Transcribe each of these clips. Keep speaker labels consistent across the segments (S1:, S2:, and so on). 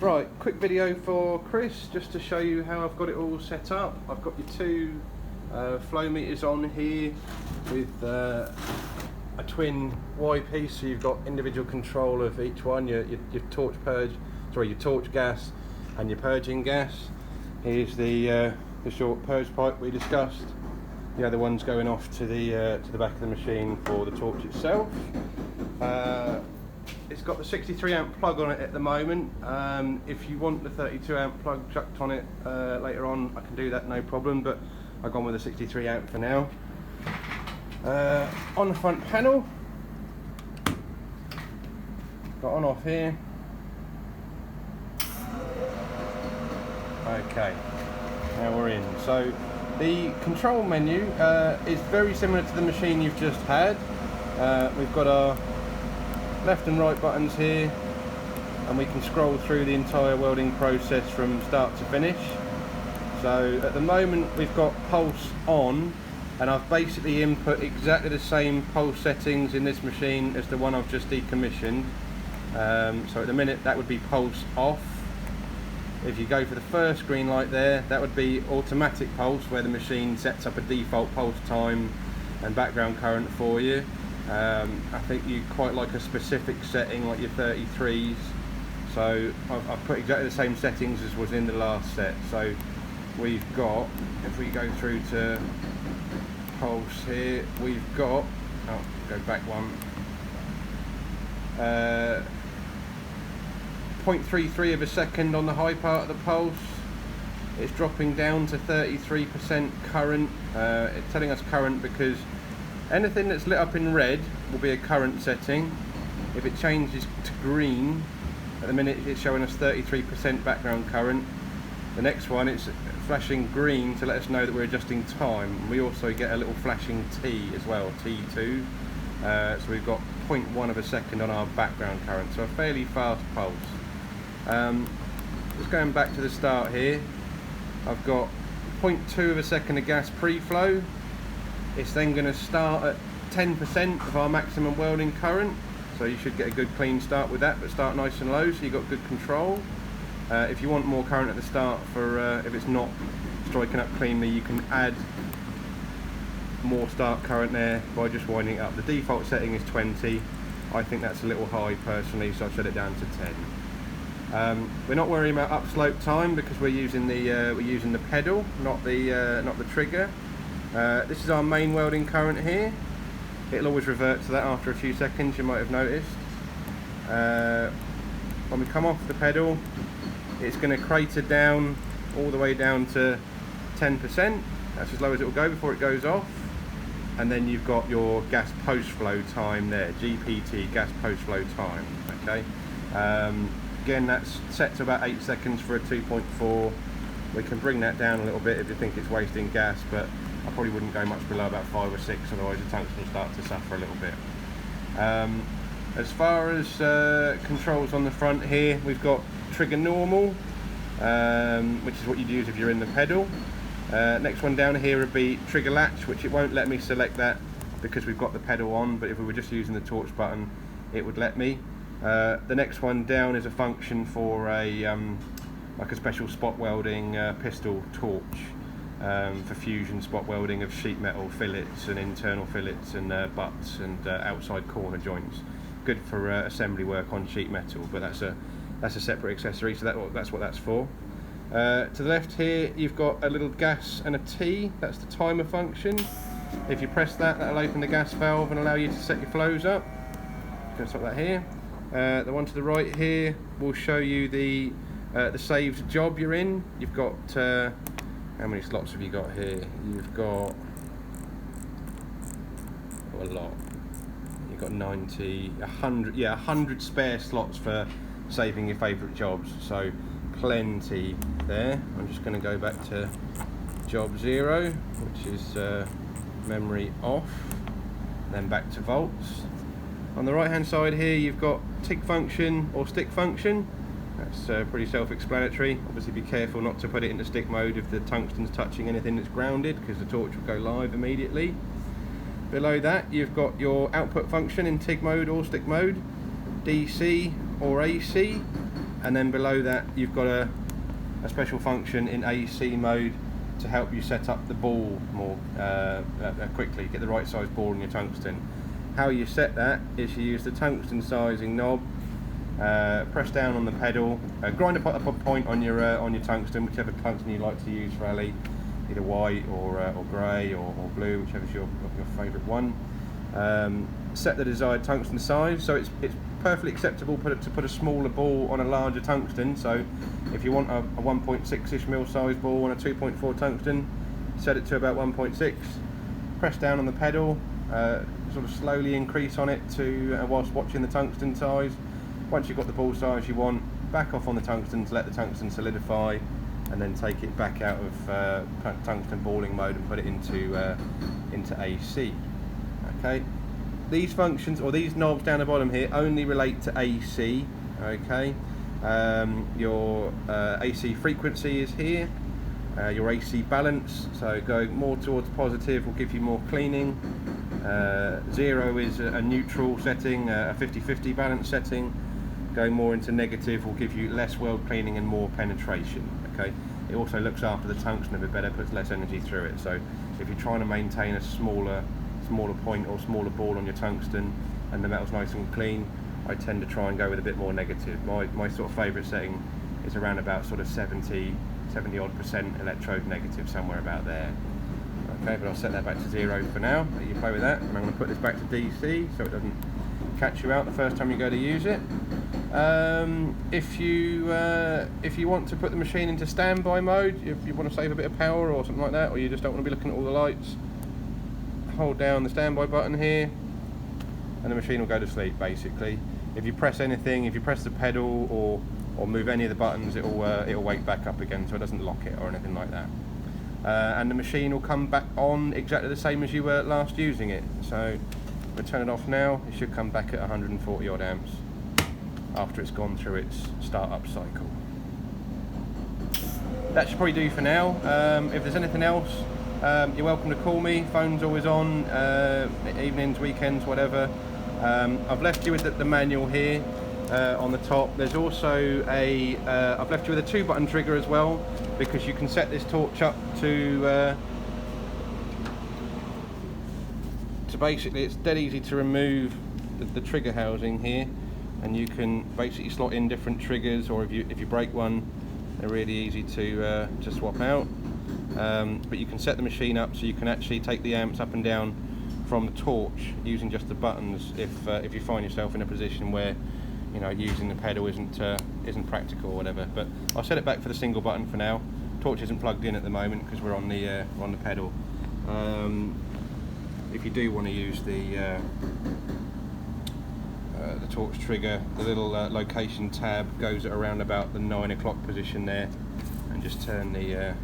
S1: Right, quick video for Chris, just to show you how I've got it all set up. I've got your two flow meters on here with a twin Y piece, so you've got individual control of each one, your torch gas and your purging gas. Here's the short purge pipe we discussed. The other one's going off to the back of the machine for the torch itself. It's got the 63 amp plug on it at the moment. If you want the 32 amp plug chucked on it later on, I can do that, no problem, but I've gone with the 63 amp for now. On the front panel, got on off here. Okay, now we're in. So the control menu is very similar to the machine you've just had. We've got our left and right buttons here, and we can scroll through the entire welding process from start to finish. So at the moment we've got pulse on, and I've basically input exactly the same pulse settings in this machine as the one I've just decommissioned. So at the minute that would be pulse off. If you go for the first green light there, that would be automatic pulse, where the machine sets up a default pulse time and background current for you. I think you quite like a specific setting like your 33s, so I've put exactly the same settings as was in the last set. So we've got, if we go through to pulse here, we've got, oh, go back one, 0.33 of a second on the high part of the pulse. It's dropping down to 33% current. It's telling us current because anything that's lit up in red will be a current setting. If it changes to green, at the minute it's showing us 33% background current. The next one, it's flashing green to let us know that we're adjusting time. We also get a little flashing T as well, T2. So we've got 0.1 of a second on our background current, so a fairly fast pulse. Just going back to the start here, I've got 0.2 of a second of gas pre-flow. It's then going to start at 10% of our maximum welding current, so you should get a good clean start with that, but start nice and low so you've got good control. If you want more current at the start, for if it's not striking up cleanly, you can add more start current there by just winding it up. The default setting is 20. I think that's a little high personally, so I've set it down to 10. We're not worrying about upslope time because we're using the pedal, not the trigger. This is our main welding current here. It'll always revert to that after a few seconds, you might have noticed. When we come off the pedal, it's going to crater down all the way down to 10%. That's as low as it will go before it goes off. And then you've got your gas post-flow time there, GPT, gas post-flow time. Okay. Again, that's set to about 8 seconds for a 2.4. We can bring that down a little bit if you think it's wasting gas, but I probably wouldn't go much below about 5 or 6, otherwise the tanks will start to suffer a little bit. As far as controls on the front here, we've got trigger normal, which is what you'd use if you're in the pedal. Next one down here would be trigger latch, which it won't let me select that because we've got the pedal on, but if we were just using the torch button, it would let me. The next one down is a function for like a special spot welding pistol torch. For fusion spot welding of sheet metal fillets and internal fillets and butts and outside corner joints. Good for assembly work on sheet metal, but that's a separate accessory, so that's what that's for. To the left here, you've got a little gas and a T. That's the timer function. If you press that, that'll open the gas valve and allow you to set your flows up. Going to stop that here. The one to the right here will show you the saved job you're in. You've got how many slots have you got here? You've got a lot. You've got 90, 100, yeah, 100 spare slots for saving your favourite jobs. So plenty there. I'm just going to go back to job 0, which is memory off, then back to volts. On the right hand side here, you've got TIG function or stick function. That's pretty self-explanatory. Obviously be careful not to put it into stick mode if the tungsten's touching anything that's grounded, because the torch will go live immediately. Below that you've got your output function in TIG mode or stick mode, DC or AC. and then below that you've got a special function in AC mode to help you set up the ball more quickly, get the right size ball in your tungsten. How you set that is you use the tungsten sizing knob, press down on the pedal, grind up a point on your tungsten, whichever tungsten you like to use for LE, either white or grey or blue, whichever's your favourite one. Set the desired tungsten size, so it's perfectly acceptable to put a smaller ball on a larger tungsten. So if you want a 1.6ish mil size ball on a 2.4 tungsten, set it to about 1.6, press down on the pedal, sort of slowly increase on it to whilst watching the tungsten size. Once you've got the ball size you want, back off on the tungsten to let the tungsten solidify, and then take it back out of tungsten balling mode and put it into AC. Okay, these functions, or these knobs down the bottom here, only relate to AC. Okay, your AC frequency is here, your AC balance, so going more towards positive will give you more cleaning. 0 is a neutral setting, a 50-50 balance setting. Going more into negative will give you less weld cleaning and more penetration. Okay, it also looks after the tungsten a bit better, puts less energy through it. So if you're trying to maintain a smaller point or smaller ball on your tungsten and the metal's nice and clean, I tend to try and go with a bit more negative. My sort of favourite setting is around about sort of 70 odd% electrode negative, somewhere about there. Okay, but I'll set that back to 0 for now, let you play with that, and I'm going to put this back to DC so it doesn't catch you out the first time you go to use it. If you want to put the machine into standby mode, if you want to save a bit of power or something like that, or you just don't want to be looking at all the lights, hold down the standby button here and the machine will go to sleep basically. If you press anything, if you press the pedal or move any of the buttons, it'll wake back up again, so it doesn't lock it or anything like that. And the machine will come back on exactly the same as you were last using it. So if I turn it off now, it should come back at 140 odd amps after it's gone through its startup cycle. That should probably do for now. If there's anything else, you're welcome to call me. Phone's always on, evenings, weekends, whatever. I've left you with the manual here on the top. There's also I've left you with a 2-button trigger as well, because you can set this torch up to basically, it's dead easy to remove the trigger housing here, and you can basically slot in different triggers, or if you break one, they're really easy to swap out. But you can set the machine up so you can actually take the amps up and down from the torch using just the buttons if you find yourself in a position where using the pedal isn't practical or whatever. But I'll set it back for the single button for now. Torch isn't plugged in at the moment because we're on the pedal. If you do want to use the torch trigger, the little location tab goes at around about the 9 o'clock position there, and just turn the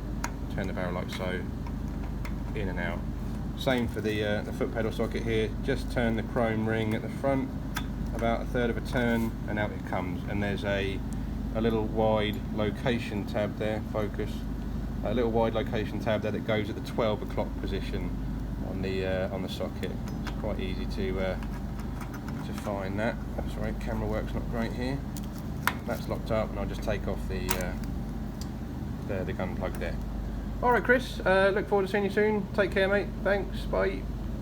S1: barrel like so, in and out. Same for the foot pedal socket here, just turn the chrome ring at the front about 1/3 of a turn and out it comes, and there's a little wide location tab there, focus, a little wide location tab there that goes at the 12 o'clock position on the socket. It's quite easy to find that. Sorry, camera work's not great here. That's locked up, and I'll just take off the gun plug there. Alright Chris, look forward to seeing you soon. Take care mate, thanks, bye.